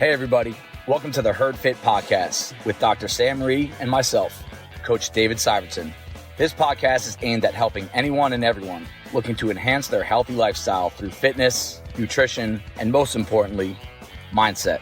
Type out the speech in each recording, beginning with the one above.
Hey, everybody. Welcome to the Herd Fit Podcast with Dr. Sam Marie and myself, Coach David Syvertson. This podcast is aimed at helping anyone and everyone looking to enhance their healthy lifestyle through fitness, nutrition, and most importantly, mindset.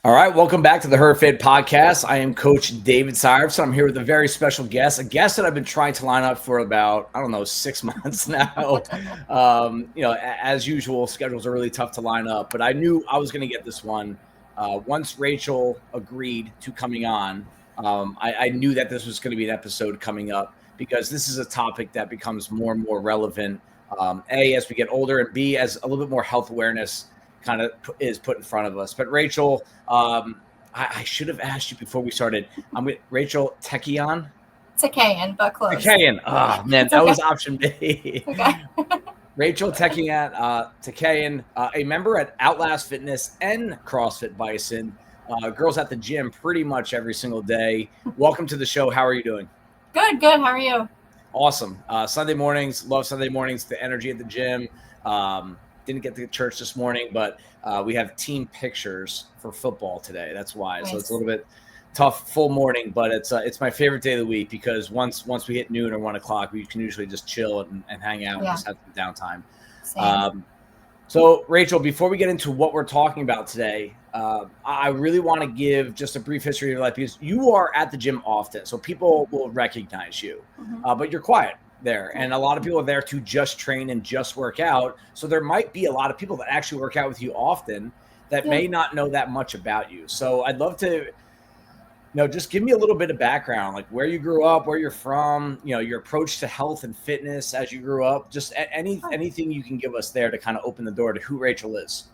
All right, welcome back to the Herd Fit Podcast. I am Coach David Syvertson. I'm here with a very special guest, a guest that I've been trying to line up for about, 6 months now. As usual, schedules are really tough to line up, but I knew I was going to get this one. Once Rachel agreed to coming on, I knew that this was going to be an episode coming up because this is a topic that becomes more and more relevant, A, as we get older, and B, as a little bit more health awareness kind of is put in front of us. But Rachel, I should have asked you before we started. I'm with Rachel Tekayan, but close. Tekayan. Oh, man, that was option B. Okay. Rachel Tekayan, a member at Outlast Fitness and CrossFit Bison. Girls at the gym pretty much every single day. Welcome to the show. How are you doing? Good. How are you? Awesome. Sunday mornings, love Sunday mornings, the energy at the gym. Didn't get to church this morning, but we have team pictures for football today. That's why. Nice. So it's a little bit tough full morning, but it's my favorite day of the week because once we hit noon or 1 o'clock, we can usually just chill and hang out and just have some downtime. So Rachel, before we get into what we're talking about today, I really want to give just a brief history of your life because you are at the gym often, so people will recognize you, but you're quiet there. And a lot of people are there to just train and just work out. So there might be a lot of people that actually work out with you often that may not know that much about you. So I'd love to, just give me a little bit of background, like where you grew up, where you're from, your approach to health and fitness as you grew up, just anything you can give us there to kind of open the door to who Rachel is.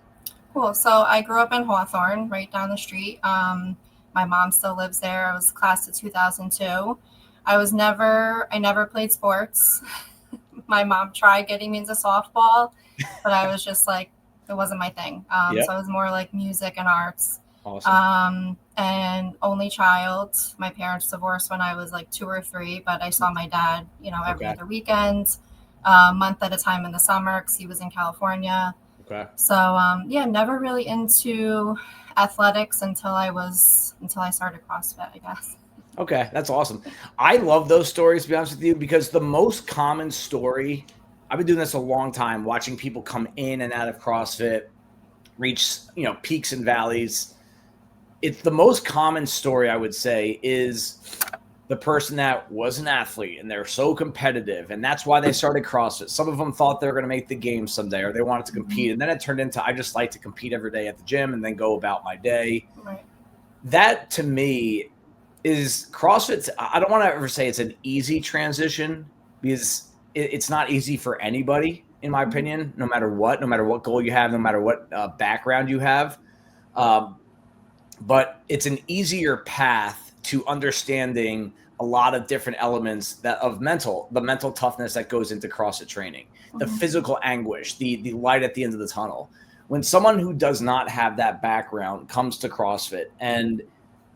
Cool. So I grew up in Hawthorne, right down the street. My mom still lives there. I was class of 2002. I never played sports. My mom tried getting me into softball, but I was just like, it wasn't my thing. So I was more like music and arts. Awesome. And only child. My parents divorced when I was like 2 or 3, but I saw my dad, every other weekend, month at a time in the summer because he was in California. Okay. So, never really into athletics until I started CrossFit, I guess. Okay, that's awesome. I love those stories, to be honest with you, because the most common story, I've been doing this a long time, watching people come in and out of CrossFit, reach, peaks and valleys. It's the most common story, I would say, is the person that was an athlete and they're so competitive, and that's why they started CrossFit. Some of them thought they were going to make the game someday or they wanted to compete, and then it turned into I just like to compete every day at the gym and then go about my day. Right. That, to me, is CrossFit. I don't want to ever say it's an easy transition because it's not easy for anybody, in my opinion, no matter what goal you have, no matter what background you have. But it's an easier path to understanding a lot of different elements the mental toughness that goes into CrossFit training, the physical anguish, the light at the end of the tunnel. When someone who does not have that background comes to CrossFit, and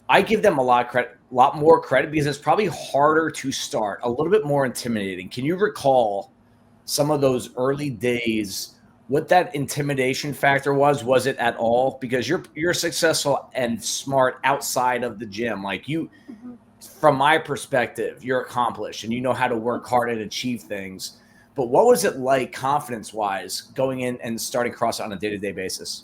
I give them a lot more credit because it's probably harder to start, a little bit more intimidating. Can you recall some of those early days, what that intimidation factor was? Was it at all? Because you're successful and smart outside of the gym. Like you, from my perspective, you're accomplished and you know how to work hard and achieve things. But what was it like confidence-wise going in and starting CrossFit on a day-to-day basis?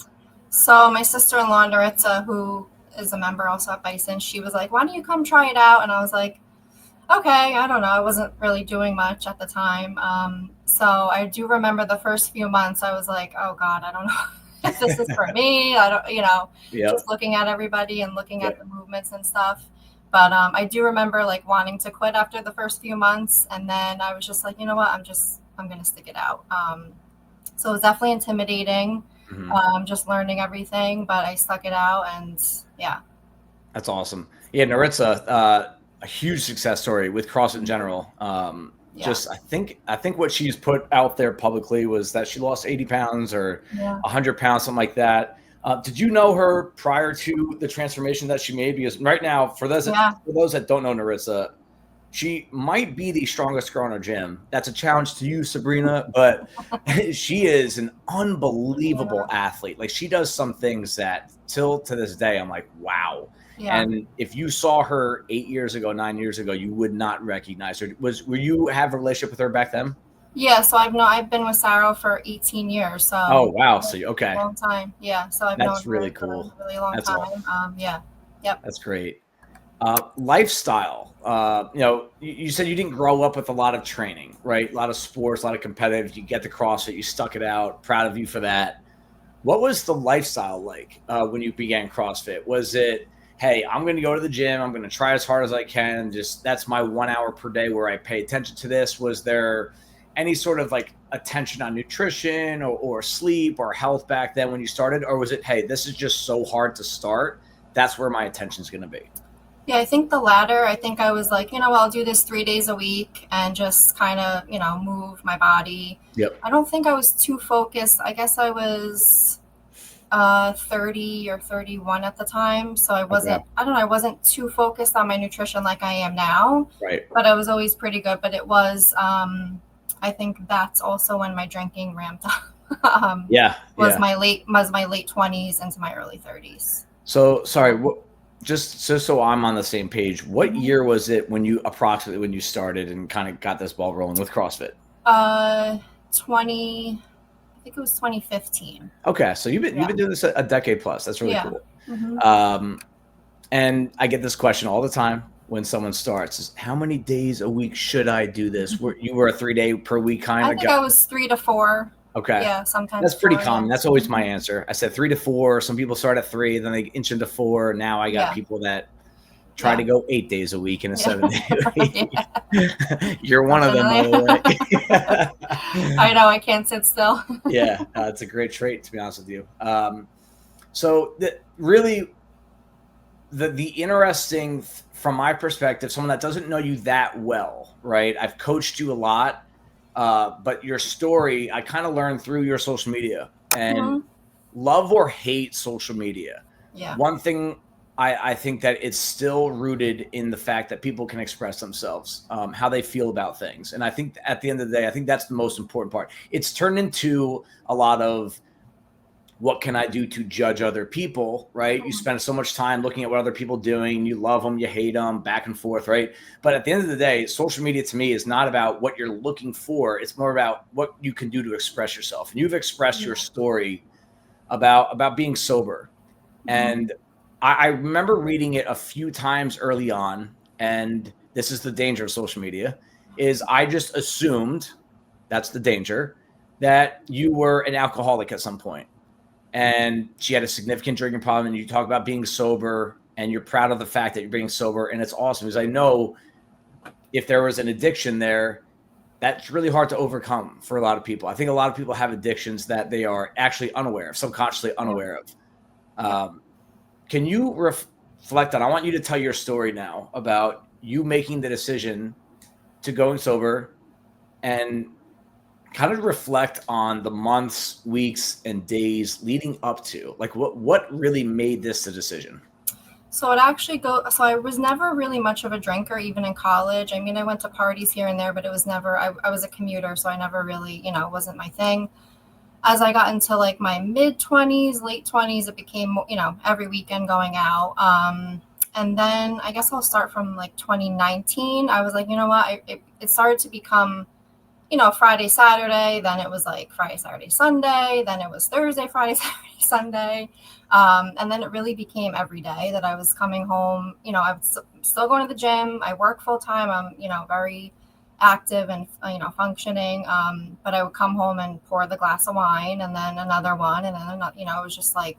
So my sister-in-law, Naritza, who is a member also at Bison, she was like, why don't you come try it out? And I was like, okay, I don't know. I wasn't really doing much at the time. So I do remember the first few months I was like, oh God, I don't know if this is for me. I don't, just looking at everybody and looking at the movements and stuff. But I do remember like wanting to quit after the first few months. And then I was just like, you know what, I'm going to stick it out. So it was definitely intimidating. Just learning everything, but I stuck it out, and that's awesome. Naritza, a huge success story with CrossFit in general. Just I think what she's put out there publicly was that she lost 80 pounds or 100 pounds, something like that. Did you know her prior to the transformation that she made? Because right now, for those that don't know Naritza, She might be the strongest girl in our gym. That's a challenge to you, Sabrina, but she is an unbelievable athlete. Like, she does some things that till to this day, I'm like, wow. Yeah. And if you saw her 8 years ago, 9 years ago, you would not recognize her. Were you have a relationship with her back then? Yeah, so I've been with Sarah for 18 years, so Oh, wow. So, okay. a long time. Yeah, so I've known That's really her for cool. a really long That's time. awesome. Yeah. Yep. That's great. Lifestyle. You said you didn't grow up with a lot of training, right? A lot of sports, a lot of competitive. You get the CrossFit, you stuck it out. Proud of you for that. What was the lifestyle like when you began CrossFit? Was it, hey, I'm going to go to the gym, I'm going to try as hard as I can, just that's my 1 hour per day where I pay attention to this? Was there any sort of like attention on nutrition or sleep or health back then when you started? Or was it, hey, this is just so hard to start, that's where my attention is going to be? Yeah, I think the latter. I think I was like, I'll do this 3 days a week and just kind of, move my body. Yep. I don't think I was too focused. I guess I was 30 or 31 at the time. So I wasn't, Okay. I don't know, I wasn't too focused on my nutrition like I am now. Right. But I was always pretty good. But it was, I think that's also when my drinking ramped up. Was my late 20s into my early 30s. So, sorry, just so I'm on the same page, what year was it when you started and kind of got this ball rolling with CrossFit? 20, I think it was 2015. Okay, so you've been doing this a decade plus. That's really cool. Mm-hmm. And I get this question all the time when someone starts: is how many days a week should I do this? You were a 3 day per week kind of guy? I think I was 3 to 4. Okay. Yeah, sometimes. That's pretty common. That's always my answer. I said 3 to 4. Some people start at 3, then they inch into 4. Now I got people that try to go 8 days a week in a 7-day week. You're one of them, by the way. I know, I can't sit still. Yeah, it's a great trait, to be honest with you. So really, the interesting, from my perspective, someone that doesn't know you that well, right? I've coached you a lot. But your story, I kind of learned through your social media, and love or hate social media. Yeah. One thing I think that it's still rooted in the fact that people can express themselves, how they feel about things. And I think at the end of the day, I think that's the most important part. It's turned into a lot of, what can I do to judge other people, right? You spend so much time looking at what other people are doing. You love them, you hate them, back and forth, right? But at the end of the day, social media to me is not about what you're looking for. It's more about what you can do to express yourself. And you've expressed your story about being sober. And I remember reading it a few times early on. And this is the danger of social media, is I just assumed, that's the danger, that you were an alcoholic at some point. And she had a significant drinking problem, and you talk about being sober, and you're proud of the fact that you're being sober, and it's awesome, because I know if there was an addiction there, that's really hard to overcome for a lot of people. I think a lot of people have addictions that they are actually unaware of, subconsciously unaware of. Can you reflect on, I want you to tell your story now about you making the decision to going sober, and kind of reflect on the months, weeks, and days leading up to, like, what really made this the decision? So I was never really much of a drinker, even in college. I mean, I went to parties here and there, but it was never, I was a commuter, so I never really, it wasn't my thing. As I got into like my mid 20s, late 20s, it became, every weekend going out. And then I guess I'll start from like 2019. I was like, you know what, it started to become, Friday, Saturday, then it was like Friday, Saturday, Sunday, then it was Thursday, Friday, Saturday, Sunday. And then it really became every day that I was coming home. I was still going to the gym. I work full time. I'm, very active and, functioning. But I would come home and pour the glass of wine, and then another one. And then, it was just like,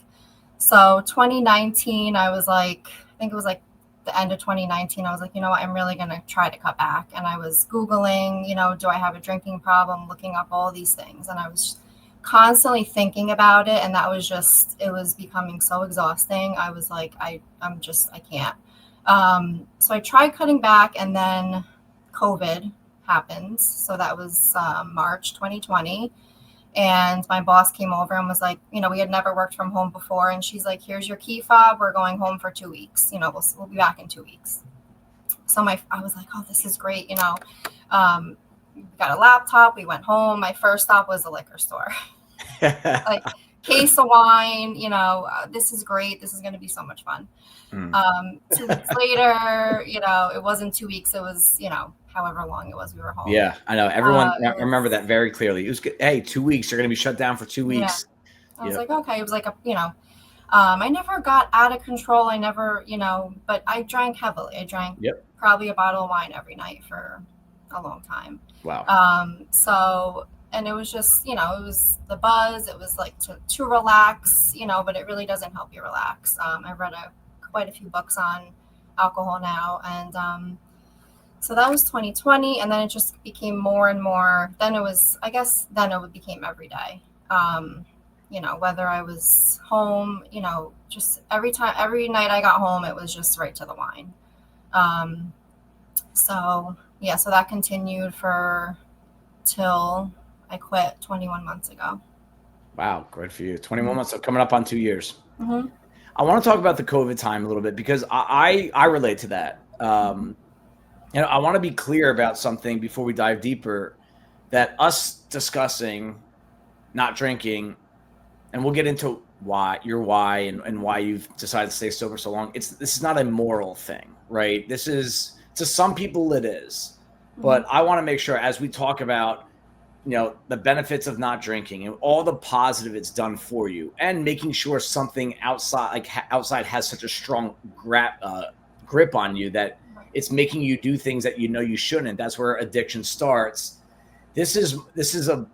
so 2019, I was like, I think it was like the end of 2019, I was like, you know what, I'm really going to try to cut back. And I was Googling, do I have a drinking problem, looking up all these things. And I was constantly thinking about it. And that was just, it was becoming so exhausting. I was like, I can't. So I tried cutting back, and then COVID happened. So that was March 2020. And my boss came over and was like, we had never worked from home before. And she's like, here's your key fob. We're going home for 2 weeks. We'll be back in 2 weeks. So I was like, oh, this is great. We got a laptop. We went home. My first stop was a liquor store. Like, case of wine, this is great. This is going to be so much fun. 2 weeks later, it wasn't 2 weeks. It was, however long it was, we were home. Yeah, I know. Everyone remember that very clearly. It was, hey, 2 weeks. You're going to be shut down for 2 weeks. Yeah. I was like, okay. It was like I never got out of control. I never, but I drank heavily. I drank probably a bottle of wine every night for a long time. Wow. And it was just, it was the buzz. It was like to relax, but it really doesn't help you relax. I've read quite a few books on alcohol now. And so that was 2020. And then it just became more and more. Then it became every day. Whether I was home, just every night I got home, it was just right to the wine. So that continued till I quit 21 months ago. Wow. Great for you. 21 months. So coming up on 2 years. Mm-hmm. I want to talk about the COVID time a little bit because I relate to that. I want to be clear about something before we dive deeper, that us discussing not drinking, and we'll get into why and why you've decided to stay sober so long. This is not a moral thing, right? This is, to some people it is, but I want to make sure as we talk about, the benefits of not drinking and all the positive it's done for you, and making sure something outside has such a strong grip on you that it's making you do things that you shouldn't. That's where addiction starts. This is an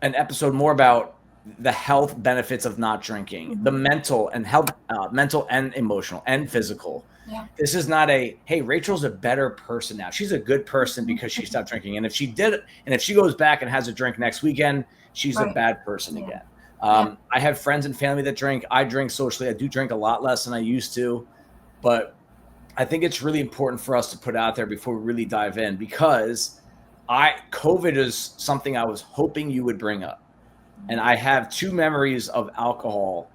episode more about the health benefits of not drinking, the mental and health, mental and emotional and physical. Yeah. This is not hey, Rachel's a better person now. She's a good person because she stopped drinking. And if she goes back and has a drink next weekend, she's a bad person again. I have friends and family that drink. I drink socially. I do drink a lot less than I used to, but I think it's really important for us to put out there before we really dive in, because COVID is something I was hoping you would bring up. And I have 2 memories of alcohol,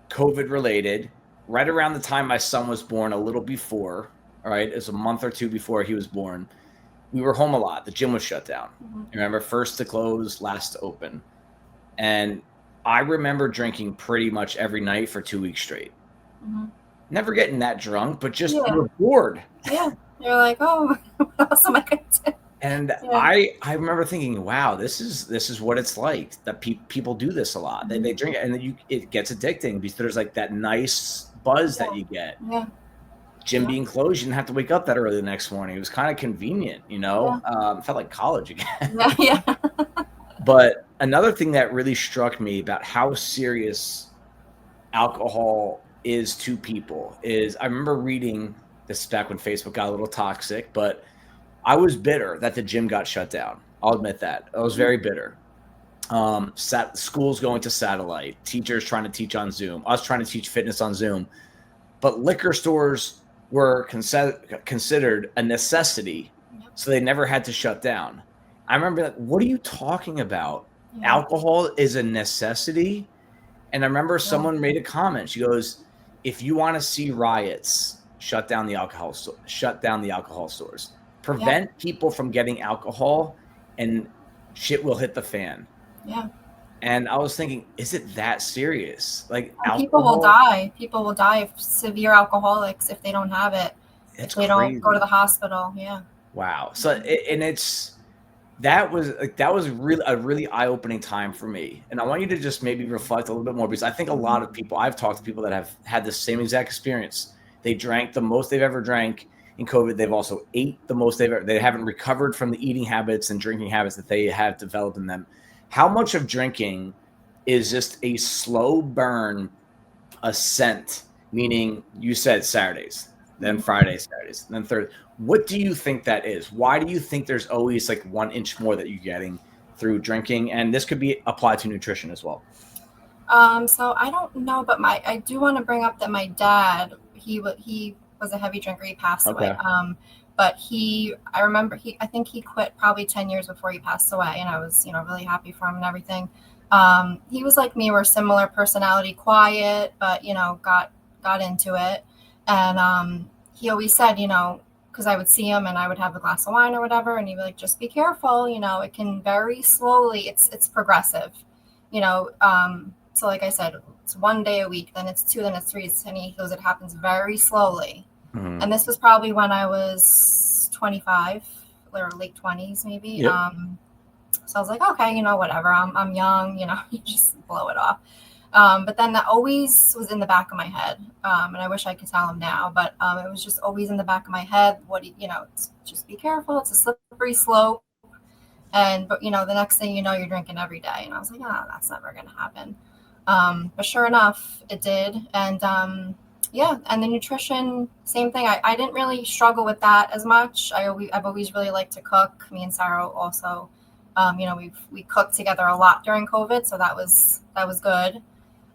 COVID related, right around the time my son was born, a little before, all right? It was a month or 2 before he was born. We were home a lot. The gym was shut down. Remember, first to close, last to open. And I remember drinking pretty much every night for 2 weeks straight. Never getting that drunk, but just you were bored. Yeah. You're like, oh, what else am I going to do? And I remember thinking, wow, this is what it's like, that people do this a lot. They drink it, and then it gets addicting because there's like that nice buzz that you get. Yeah. Gym being closed, you didn't have to wake up that early the next morning. It was kind of convenient, It felt like college again. Yeah. But another thing that really struck me about how serious alcohol is to people is, I remember reading this back when Facebook got a little toxic, but I was bitter that the gym got shut down. I'll admit that. I was very bitter. Schools going to satellite, teachers trying to teach on Zoom, us trying to teach fitness on Zoom. But liquor stores were considered a necessity, so they never had to shut down. I remember like, what are you talking about? Alcohol is a necessity? And I remember someone made a comment. She goes, if you want to see riots, shut down the alcohol stores. Prevent people from getting alcohol, and shit will hit the fan. Yeah. And I was thinking, is it that serious? Like, people will die. People will die of severe alcoholics if they don't have it. If they don't go to the hospital. Yeah. Wow. So, that was really a really eye-opening time for me. And I want you to just maybe reflect a little bit more, because I think a lot of people, I've talked to people that have had the same exact experience. They drank the most they've ever drank in COVID. They've also ate the most they haven't recovered from the eating habits and drinking habits that they have developed in them. How much of drinking is just a slow burn ascent, meaning you said Saturdays, then Fridays, Saturdays, then Thursdays. What do you think that is? Why do you think there's always like 1 inch more that you're getting through drinking? And this could be applied to nutrition as well. So I don't know, but I do want to bring up that my dad, he was a heavy drinker. He passed away. But I think he quit probably 10 years before he passed away. And I was, really happy for him and everything. He was like me, we're similar personality, quiet, but, got into it. And, he always said, because I would see him and I would have a glass of wine or whatever, and he'd be like, just be careful, it can very slowly, it's progressive, so like I said, it's 1 day a week, then it's 2, then it's 3, and he goes, it happens very slowly. Mm-hmm. And this was probably when I was 25 or late 20s maybe. Yep. So I was like, okay, whatever, I'm young, you just blow it off. But then that always was in the back of my head. And I wish I could tell him now, but it was just always in the back of my head. Just be careful. It's a slippery slope. But the next thing you know, you're drinking every day. And I was like, that's never going to happen. But sure enough, it did. And and the nutrition, same thing. I didn't really struggle with that as much. I've always really liked to cook. Me and Sarah also, we cooked together a lot during COVID. So that was good.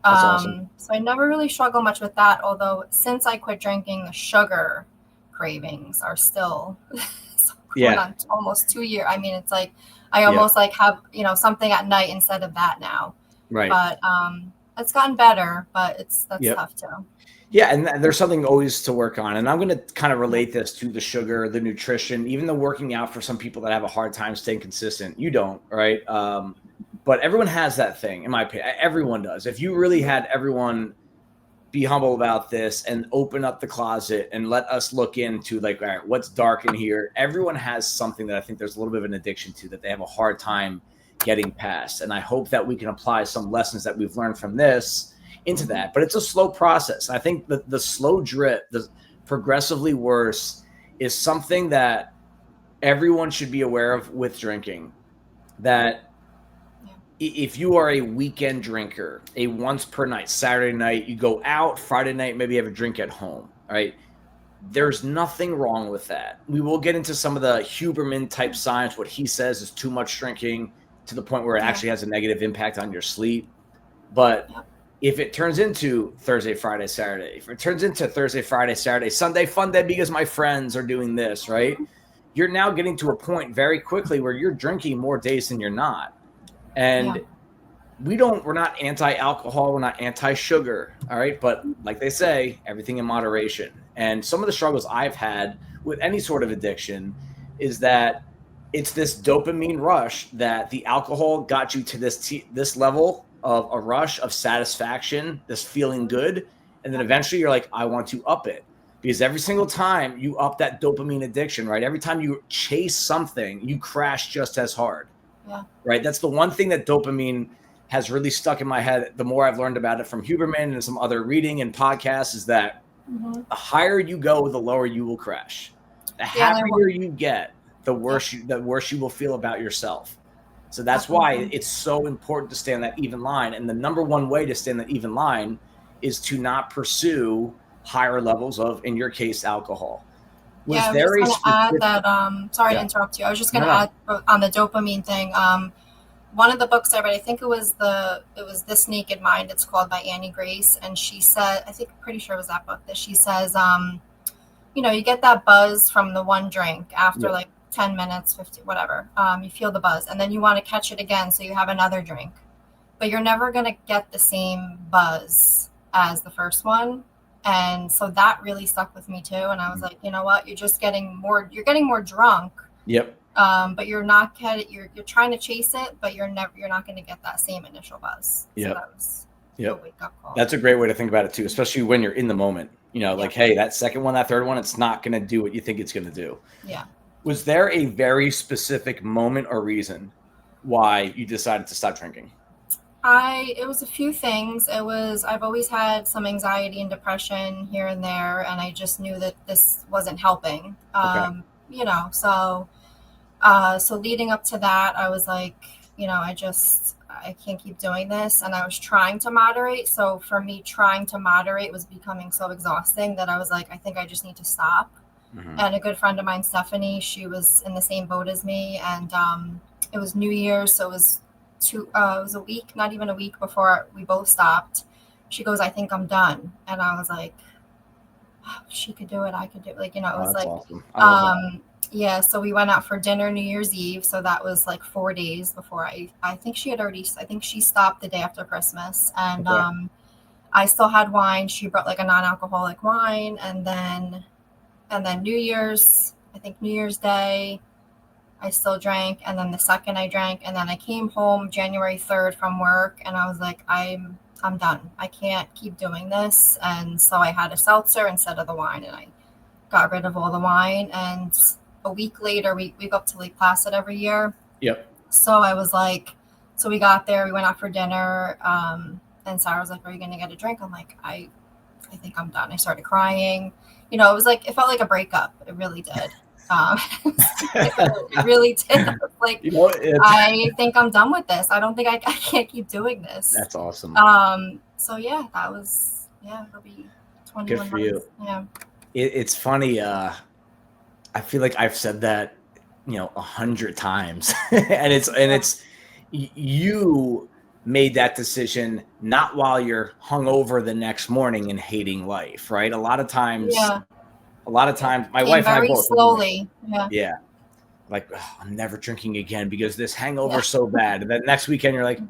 That's awesome. So I never really struggled much with that. Although since I quit drinking, the sugar cravings are still on almost 2 years. I mean, it's like I almost like have something at night instead of that now. Right. But it's gotten better, but that's tough too. Yeah, and there's something always to work on. And I'm going to kind of relate this to the sugar, the nutrition, even the working out for some people that have a hard time staying consistent. You don't, right? But everyone has that thing, in my opinion. Everyone does. If you really had everyone be humble about this and open up the closet and let us look into like, all right, what's dark in here? Everyone has something that I think there's a little bit of an addiction to that they have a hard time getting past. And I hope that we can apply some lessons that we've learned from this into that. But it's a slow process. I think the slow drip, the progressively worse, is something that everyone should be aware of with drinking. That if you are a weekend drinker, a once per night, Saturday night, you go out, Friday night, maybe have a drink at home, right? There's nothing wrong with that. We will get into some of the Huberman type science. What he says is too much drinking to the point where it actually has a negative impact on your sleep. But if it turns into Thursday, Friday, Saturday, if it turns into Thursday, Friday, Saturday, Sunday, fun day because my friends are doing this, right? You're now getting to a point very quickly where you're drinking more days than you're not. And we're not anti-alcohol, we're not anti-sugar, all right? But like they say, everything in moderation. And some of the struggles I've had with any sort of addiction is that it's this dopamine rush that the alcohol got you to this level of a rush of satisfaction, this feeling good. And then eventually you're like, I want to up it. Because every single time you up that dopamine addiction, right? Every time you chase something, you crash just as hard. Yeah. Right. That's the one thing that dopamine has really stuck in my head. The more I've learned about it from Huberman and some other reading and podcasts is that the higher you go, the lower you will crash. The happier you get, the worse you will feel about yourself. So that's why it's so important to stay on that even line. And the number one way to stay on that even line is to not pursue higher levels of, in your case, alcohol. I was just going to add that, sorry to interrupt you. I was just going to add on the dopamine thing. One of the books I read, I think it was This Naked Mind. It's called by Annie Grace. And she said, pretty sure it was that book that she says, you get that buzz from the one drink after like 10 minutes, 15, whatever. You feel the buzz and then you want to catch it again. So you have another drink, but you're never going to get the same buzz as the first one. And so that really stuck with me too. And I was like, you know what? You're getting more drunk. Yep. But you're not you're trying to chase it, but you're not going to get that same initial buzz. Yeah. So that was a wake up call. That's a great way to think about it too, especially when you're in the moment, like, hey, that second one, that third one, it's not going to do what you think it's going to do. Yeah. Was there a very specific moment or reason why you decided to stop drinking? It was a few things. I've always had some anxiety and depression here and there, and I just knew that this wasn't helping. So leading up to that, I was like, I can't keep doing this. And I was trying to moderate. So for me, trying to moderate was becoming so exhausting that I was like, I think I just need to stop. Mm-hmm. And a good friend of mine, Stephanie, she was in the same boat as me. And it was New Year's. So it was a week, not even a week before we both stopped. She goes, I think I'm done. And I was like, oh, she could do it. I could do it. Like, it was like, awesome. So we went out for dinner New Year's Eve. So that was like 4 days before I think she stopped the day after Christmas. And I still had wine. She brought like a non-alcoholic wine. And then And then New Year's Day, I still drank. And then the second I drank, and then I came home January 3rd from work, and I was like, I'm done. I can't keep doing this. And so I had a seltzer instead of the wine, and I got rid of all the wine. And a week later, we go up to Lake Placid every year. Yep. So I was like, so we got there, we went out for dinner, and Sarah was like, are you going to get a drink? I'm like, I think I'm done. I started crying. You know, it felt like a breakup. It really did. It really did. Like, you know, I think I'm done with this. I don't think I can't keep doing this. That's awesome. So yeah, it'll be 21 Good for months. you. Yeah. It's funny. I feel like I've said that, 100 times, and it's you made that decision not while you're hungover the next morning and hating life, right? A lot of times, my wife and I both slowly. Yeah. Like, I'm never drinking again because this hangover's so bad. And then next weekend you're like,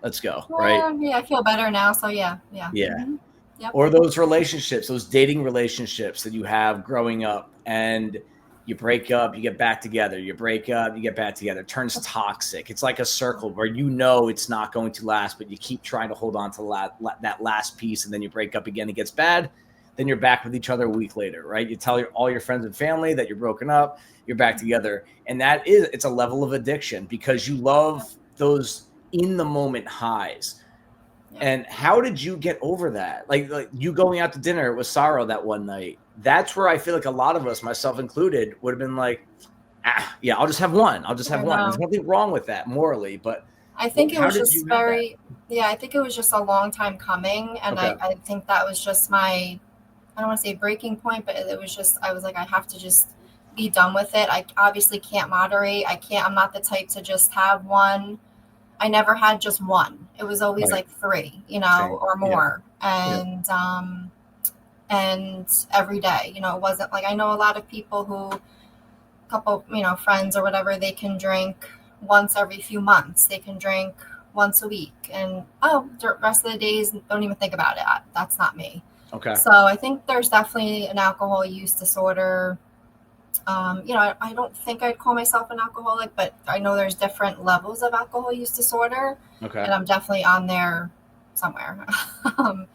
let's go. Right. Yeah. I feel better now. So yeah. Mm-hmm. Yep. Or those relationships, those dating relationships that you have growing up, and you break up, you get back together, you break up, you get back together. It turns toxic. It's like a circle where it's not going to last, but you keep trying to hold on to that last piece, and then you break up again. It gets bad. Then you're back with each other a week later, right? You tell all your friends and family that you're broken up, you're back together. And it's a level of addiction because you love those in the moment highs. And how did you get over that? Like you going out to dinner with Sarah that one night, that's where I feel like a lot of us, myself included, would have been like, I'll just have one. There's nothing wrong with that morally, but I think it was just I think it was just a long time coming. And I think that was just I don't want to say breaking point, but it was just, I was like, I have to just be done with it. I obviously can't moderate. I'm not the type to just have one. I never had just one. It was always like three, or more. And, and every day, it wasn't like, I know a lot of people who, couple, friends or whatever, they can drink once every few months. They can drink once a week, and the rest of the days, don't even think about it. That's not me. Okay. So I think there's definitely an alcohol use disorder. I don't think I'd call myself an alcoholic, but I know there's different levels of alcohol use disorder. Okay. And I'm definitely on there somewhere. But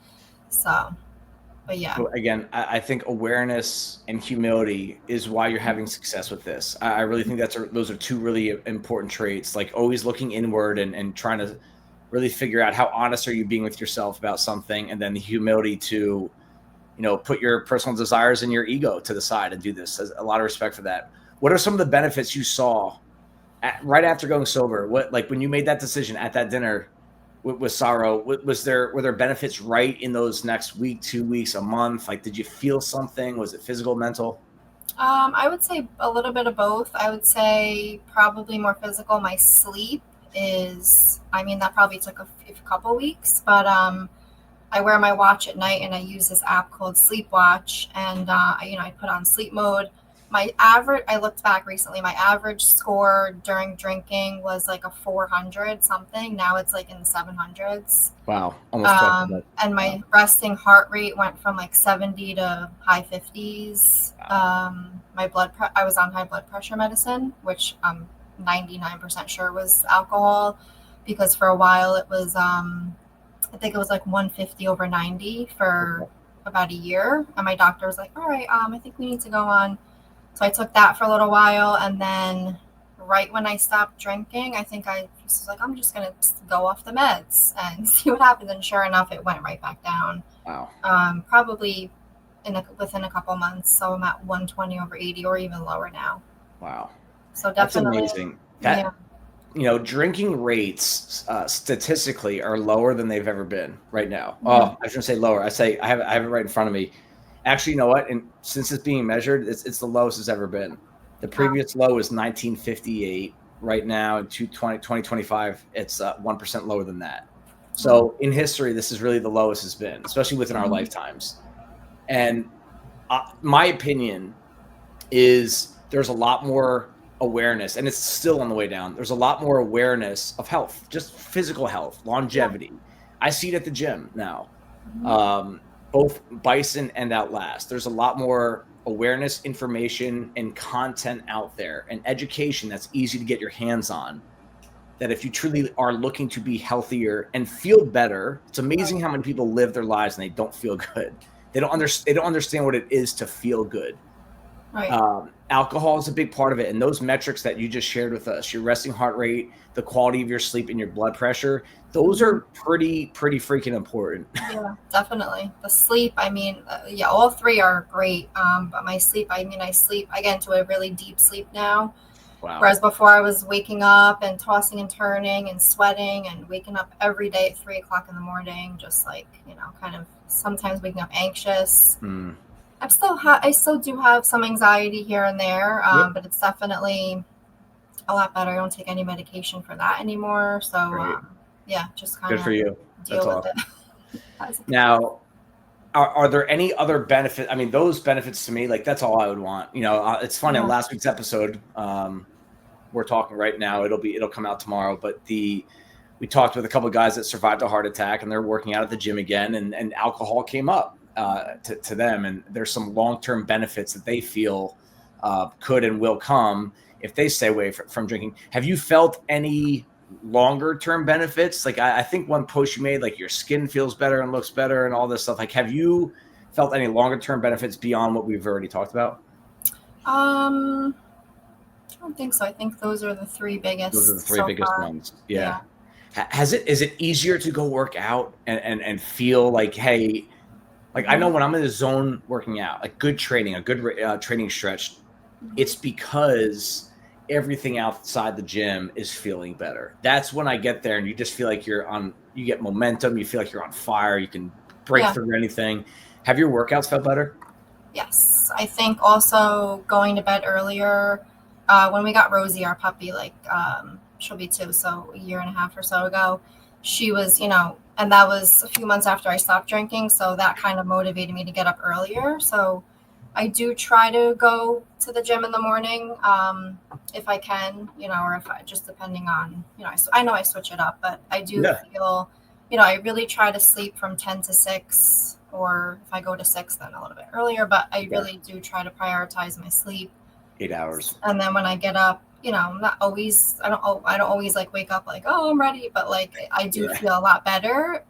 yeah. So again, I think awareness and humility is why you're having success with this. I really think those are two really important traits, like always looking inward and trying to really figure out how honest are you being with yourself about something, and then the humility to, put your personal desires and your ego to the side and do this. A lot of respect for that. What are some of the benefits you saw right after going sober? When you made that decision at that dinner with Sarah, were there benefits right in those next week, 2 weeks, a month? Like, did you feel something? Was it physical, mental? I would say a little bit of both. I would say probably more physical. My sleep that probably took a couple weeks, but I wear my watch at night, and I use this app called Sleepwatch, and I put on sleep mode. I looked back recently, my average score during drinking was like a 400 something. Now it's like in the 700s. Wow. Almost and my resting heart rate went from like 70 to high 50s. Wow. I was on high blood pressure medicine, which I'm 99% sure was alcohol, because for a while it was I think it was like 150 over 90 for about a year, and my doctor was like, all right, I think we need to go on. So I took that for a little while, and then right when I stopped drinking, I think I was like, I'm just gonna go off the meds and see what happens, and sure enough, it went right back down. Wow. Probably within a couple months, so I'm at 120 over 80 or even lower now. Wow. So definitely. That's amazing. Drinking rates statistically are lower than they've ever been right now. Mm-hmm. Oh, I shouldn't say lower. I have it right in front of me. Actually, you know what? And since it's being measured, it's the lowest it's ever been. The previous low is 1958. Right now, in 2025, it's 1% lower than that. So in history, this is really the lowest it's been, especially within our lifetimes. And my opinion is there's a lot more awareness, and it's still on the way down. There's a lot more awareness of health, just physical health, longevity. I see it at the gym now, both Bison and Outlast. There's a lot more awareness, information, and content out there, and education that's easy to get your hands on, that if you truly are looking to be healthier and feel better, it's amazing how many people live their lives and they don't feel good. They don't understand what it is to feel good. Right. Alcohol is a big part of it. And those metrics that you just shared with us, your resting heart rate, the quality of your sleep, and your blood pressure, those are pretty freaking important. Yeah, definitely. The sleep, I mean, yeah, all three are great. But my sleep, I get into a really deep sleep now. Wow. Whereas before I was waking up and tossing and turning and sweating and waking up every day at 3 o'clock in the morning, just like, kind of sometimes waking up anxious. I still do have some anxiety here and there, but it's definitely a lot better. I don't take any medication for that anymore. So, just kind of good for you. Deal That's with awesome. Now, are there any other benefits? I mean, those benefits to me, like that's all I would want. It's funny. In last week's episode, we're talking right now. It'll come out tomorrow. But we talked with a couple of guys that survived a heart attack, and they're working out at the gym again, and alcohol came up to them, and there's some long-term benefits that they feel could and will come if they stay away from drinking. Have you felt any longer term benefits? Like I think one post you made, like your skin feels better and looks better and all this stuff. Like, have you felt any longer term benefits beyond what we've already talked about? I don't think so. I think those are the three biggest. Those are the three biggest ones. Yeah. Is it easier to go work out and feel like, hey, like I know when I'm in the zone working out, like good training, a good training stretch, it's because everything outside the gym is feeling better. That's when I get there and you just feel like you get momentum. You feel like you're on fire. You can break through anything. Have your workouts felt better? Yes. I think also going to bed earlier, when we got Rosie, our puppy, like, she'll be 2, so a year and a half or so ago, she was, and that was a few months after I stopped drinking. So that kind of motivated me to get up earlier. So I do try to go to the gym in the morning, if I can, or if I just depending on, I know I switch it up, but I do feel, I really try to sleep from 10 to 6, or if I go to 6, then a little bit earlier, but I really do try to prioritize my sleep. 8 hours. And then when I get up, not always, I don't always like wake up like, oh, I'm ready, but like I do feel a lot better.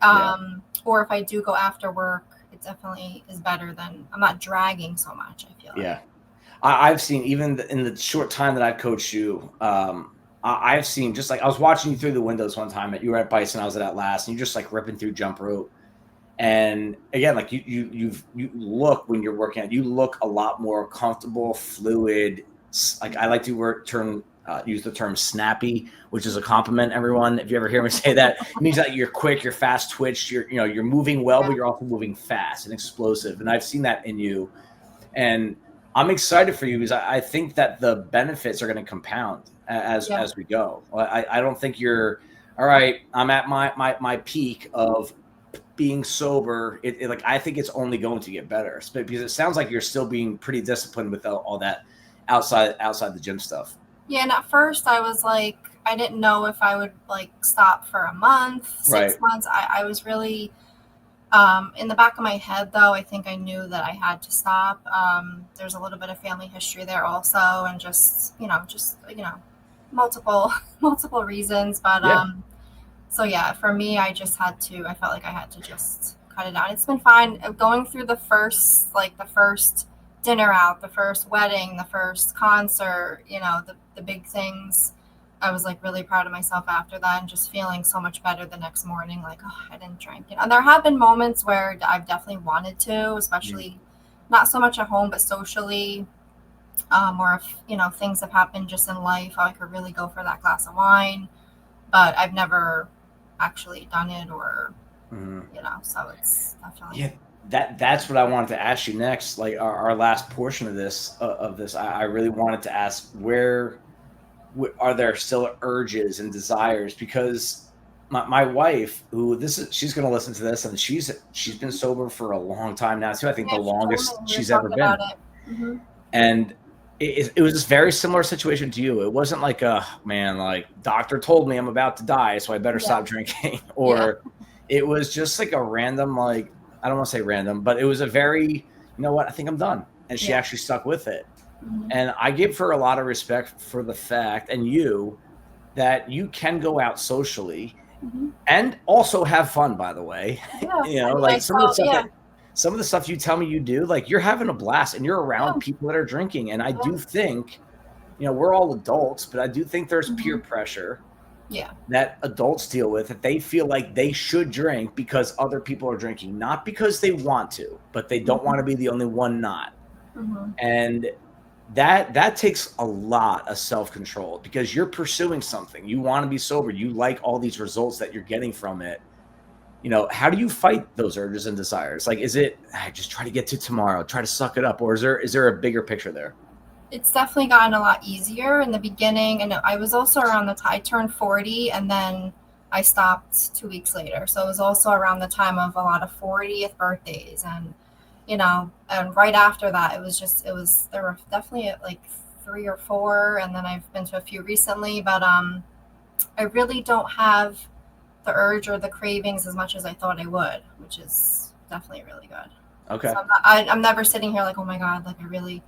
Or if I do go after work, it definitely is better than I'm not dragging so much, I feel like. I've seen, even in the short time that I've coached you, I've seen, just like I was watching you through the windows one time, you were at Bison, I was at Atlas, and you're just like ripping through jump rope. And again, like you look, when you're working out, you look a lot more comfortable, fluid. Like I like to use the term snappy, which is a compliment, everyone. If you ever hear me say that, it means that you're quick, you're fast twitched, you're moving well, but you're also moving fast and explosive. And I've seen that in you. And I'm excited for you because I think that the benefits are going to compound as we go. I don't think you're all right. I'm at my peak of being sober. Like I think it's only going to get better, because it sounds like you're still being pretty disciplined with all that outside the gym stuff. Yeah, and at first I was like, I didn't know if I would like stop for a month, 6 months. I was really in the back of my head, though, I think I knew that I had to stop. There's a little bit of family history there also, and just multiple reasons. But so yeah, for me, I felt like I had to just cut it out. It's been fine going through the first dinner out, the first wedding, the first concert, the big things. I was like really proud of myself after that, and just feeling so much better the next morning. Like, oh, I didn't drink. And there have been moments where I've definitely wanted to, especially not so much at home, but socially, or if, things have happened just in life, I could really go for that glass of wine, but I've never actually done it or, so it's definitely. Yeah. That's what I wanted to ask you next. Like our last portion of this, I really wanted to ask, where are there still urges and desires? Because my wife, she's going to listen to this, and she's been sober for a long time now too. I think the longest she's ever been. Mm-hmm. And it was this very similar situation to you. It wasn't like, like doctor told me I'm about to die, so I better stop drinking, or it was just like a random, like, I don't want to say random, but it was a very, I think I'm done. and she actually stuck with it. Mm-hmm. And I give her a lot of respect for the fact, and that you can go out socially and also have fun, by the way. Yeah. Like some of the stuff you tell me you do, like you're having a blast and you're around people that are drinking. And I do think, we're all adults, but I do think there's peer pressure that adults deal with, that they feel like they should drink because other people are drinking, not because they want to, but they don't want to be the only one not. And that takes a lot of self-control, because you're pursuing something. You want to be sober. You like all these results that you're getting from it. How do you fight those urges and desires? Like, is it, I just try to get to tomorrow, try to suck it up? Or is there a bigger picture there? It's definitely gotten a lot easier in the beginning. And I was also around the time I turned 40, and then I stopped 2 weeks later. So it was also around the time of a lot of 40th birthdays. And and right after that, there were definitely like 3 or 4, and then I've been to a few recently, but I really don't have the urge or the cravings as much as I thought I would, which is definitely really good. Okay. So I'm never sitting here like, oh my God, like I really,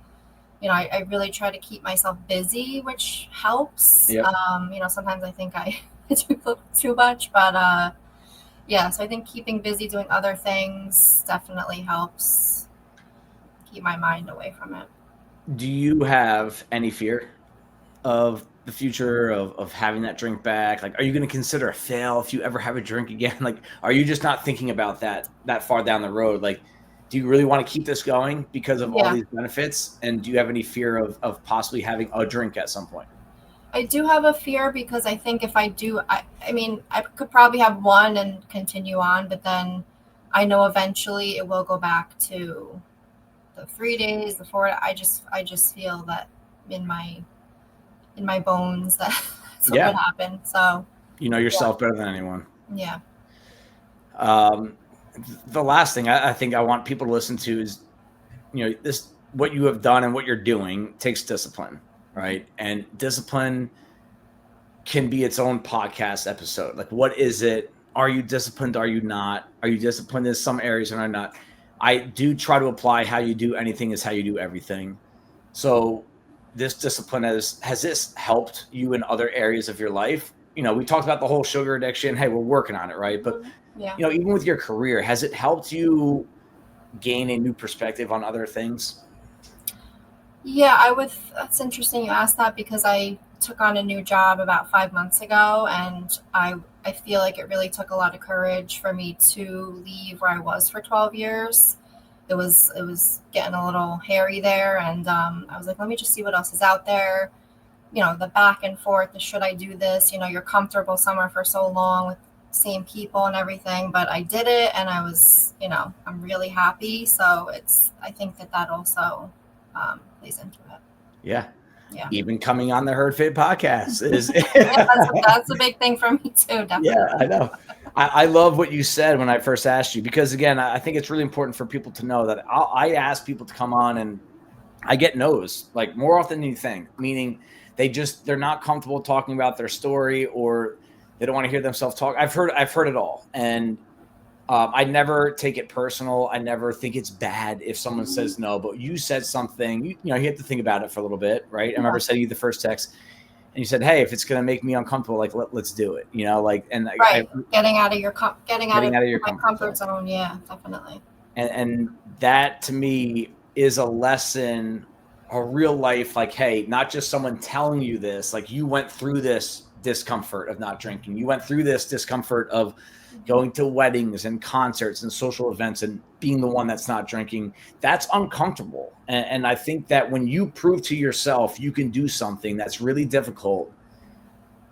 I really try to keep myself busy, which helps. Yep. Sometimes I think I do too much, but so I think keeping busy doing other things definitely helps keep my mind away from it. Do you have any fear of the future of having that drink back? Like, are you going to consider a fail if you ever have a drink again? Like, are you just not thinking about that far down the road? Like, do you really want to keep this going because of all these benefits? And do you have any fear of possibly having a drink at some point? I do have a fear, because I think if I do, I could probably have one and continue on, but then I know eventually it will go back to the 3 days, the 4. I just feel that in my bones that that's what would happen. So you know yourself better than anyone. Yeah. The last thing I think I want people to listen to is, this, what you have done and what you're doing takes discipline. Right. And discipline can be its own podcast episode. Like, what is it? Are you disciplined? Are you not? Are you disciplined in some areas and are not? I do try to apply how you do anything is how you do everything. So this discipline has this helped you in other areas of your life? We talked about the whole sugar addiction. Hey, we're working on it. Right. But, even with your career, has it helped you gain a new perspective on other things? Yeah, that's interesting you asked that, because I took on a new job about 5 months ago, and I feel like it really took a lot of courage for me to leave where I was for 12 years. It was getting a little hairy there, and I was like, let me just see what else is out there. The back and forth, the should I do this? You're comfortable somewhere for so long with the same people and everything, but I did it, and I was, I'm really happy. So I think that also plays into it. Yeah. Even coming on the Herd Fit podcast is that's a big thing for me too. Definitely. Yeah, I know. I love what you said when I first asked you, because again, I think it's really important for people to know that I ask people to come on and I get no's, like, more often than you think, meaning they're not comfortable talking about their story, or they don't want to hear themselves talk. I've heard it all. And I never take it personal. I never think it's bad if someone says no, but you said something, you have to think about it for a little bit, right? I remember sending you the first text and you said, hey, if it's going to make me uncomfortable, like, let's do it, and getting out of your comfort zone. Yeah, definitely. And that to me is a lesson, a real life, like, hey, not just someone telling you this, like, you went through this discomfort of not drinking. You went through this discomfort of going to weddings and concerts and social events and being the one that's not drinking. That's uncomfortable. And I think that when you prove to yourself you can do something that's really difficult,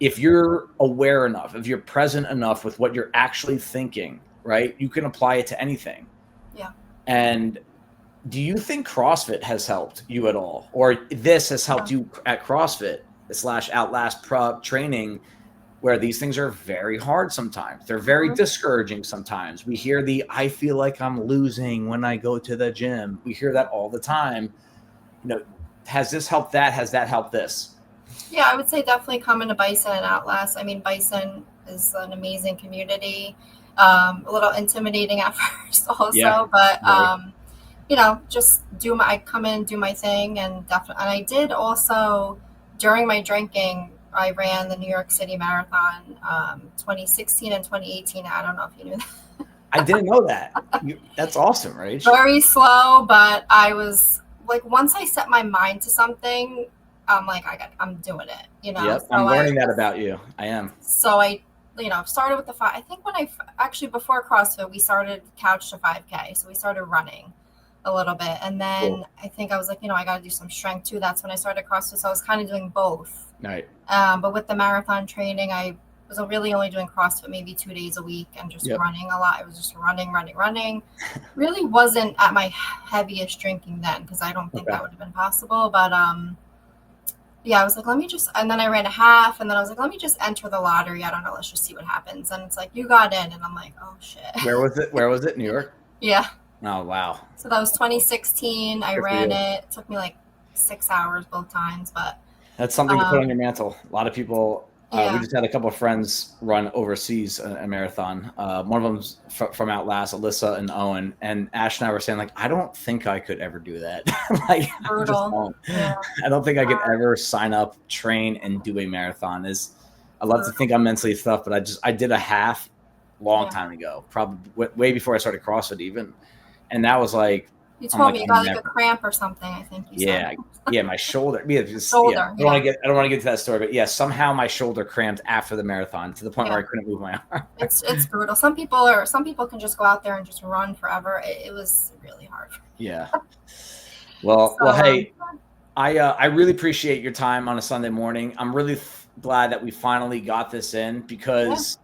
if you're aware enough, if you're present enough with what you're actually thinking, right, you can apply it to anything. Yeah. And do you think CrossFit has helped you at all? Or this has helped you at CrossFit / Outlast Pro training, where these things are very hard sometimes. They're very discouraging sometimes. We hear I feel like I'm losing when I go to the gym. We hear that all the time. Has this helped that? Has that helped this? Yeah, I would say definitely coming to Bison and Outlast. I mean, Bison is an amazing community. A little intimidating at first also, but just I come in, do my thing, and definitely. And I did also, during my drinking, I ran the New York City Marathon, 2016 and 2018. I don't know if you knew that. I didn't know that. That's awesome, right? Very slow, but I was like, once I set my mind to something, I'm like, I'm doing it, Yep, So I'm learning that about you. I am. So I, started with the I think when actually before CrossFit, we started couch to 5K. So we started running a little bit. And then cool. I think I was like, I got to do some strength too. That's when I started CrossFit. So I was kind of doing both. Right. But with the marathon training, I was really only doing CrossFit maybe 2 days a week and just running a lot. I was just running. Really wasn't at my heaviest drinking then, because I don't think that would have been possible. But yeah, I was like, and then I ran a half, and then I was like, let me just enter the lottery. I don't know. Let's just see what happens. And it's like, you got in. And I'm like, oh, shit. Where was it? New York? Yeah. Oh, wow. So that was 2016. I ran it. It took me like 6 hours both times, but. That's something to put on your mantle. A lot of people, we just had a couple of friends run overseas a marathon. One of them's from Outlast, Alyssa and Owen. And Ash and I were saying, like, I don't think I could ever do that. Like, brutal. I don't think I could ever sign up, train, and do a marathon. I love to think I'm mentally tough, but I did a half long time ago, probably way before I started CrossFit even. And that was like, you told me you got like a cramp or something, I think you said. Yeah, my shoulder. I don't want to get to that story, but somehow my shoulder cramped after the marathon to the point where I couldn't move my arm. It's brutal. Some people can just go out there and just run forever. It was really hard. Yeah. Well, hey, I really appreciate your time on a Sunday morning. I'm really glad that we finally got this in, because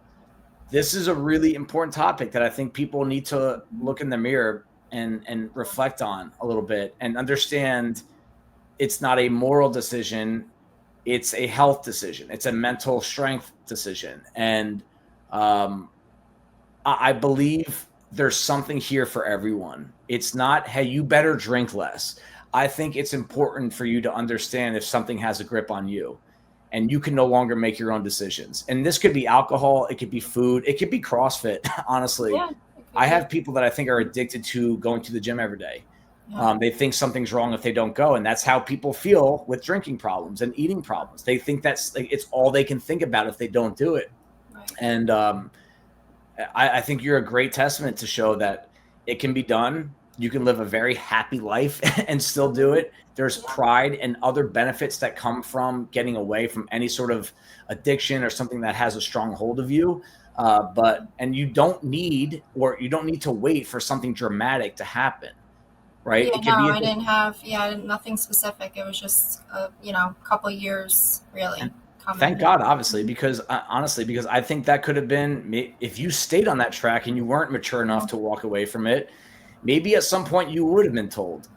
this is a really important topic that I think people need to look in the mirror and reflect on a little bit and understand it's not a moral decision. It's a health decision. It's a mental strength decision. And I believe there's something here for everyone. It's not, hey, you better drink less. I think it's important for you to understand if something has a grip on you and you can no longer make your own decisions. And this could be alcohol. It could be food. It could be CrossFit, honestly. Yeah. I have people that I think are addicted to going to the gym every day. Yeah. They think something's wrong if they don't go. And that's how people feel with drinking problems and eating problems. They think that's like, it's all they can think about if they don't do it. Right. And I think you're a great testament to show that it can be done. You can live a very happy life and still do it. There's pride and other benefits that come from getting away from any sort of addiction or something that has a strong hold of you. And you don't need to wait for something dramatic to happen, right? Yeah, I didn't have, nothing specific. It was just, a couple years really. Thank God, obviously, because I think that could have been, if you stayed on that track and you weren't mature enough to walk away from it, maybe at some point you would have been told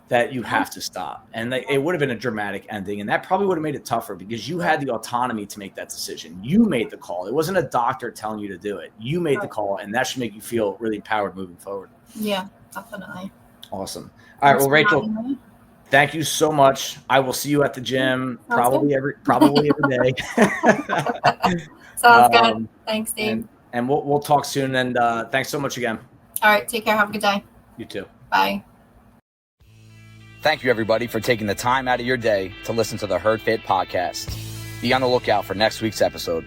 that you have to stop, and it would have been a dramatic ending, and that probably would have made it tougher because you had the autonomy to make that decision. You made the call. It wasn't a doctor telling you to do it. You made the call, and that should make you feel really empowered moving forward. Yeah, definitely. Awesome. All right, well, Rachel, thank you so much. I will see you at the gym probably every day. Sounds good. Thanks, Dave. And we'll talk soon. And thanks so much again. All right, take care. Have a good day. You too. Bye. Thank you, everybody, for taking the time out of your day to listen to the Herd Fit podcast. Be on the lookout for next week's episode.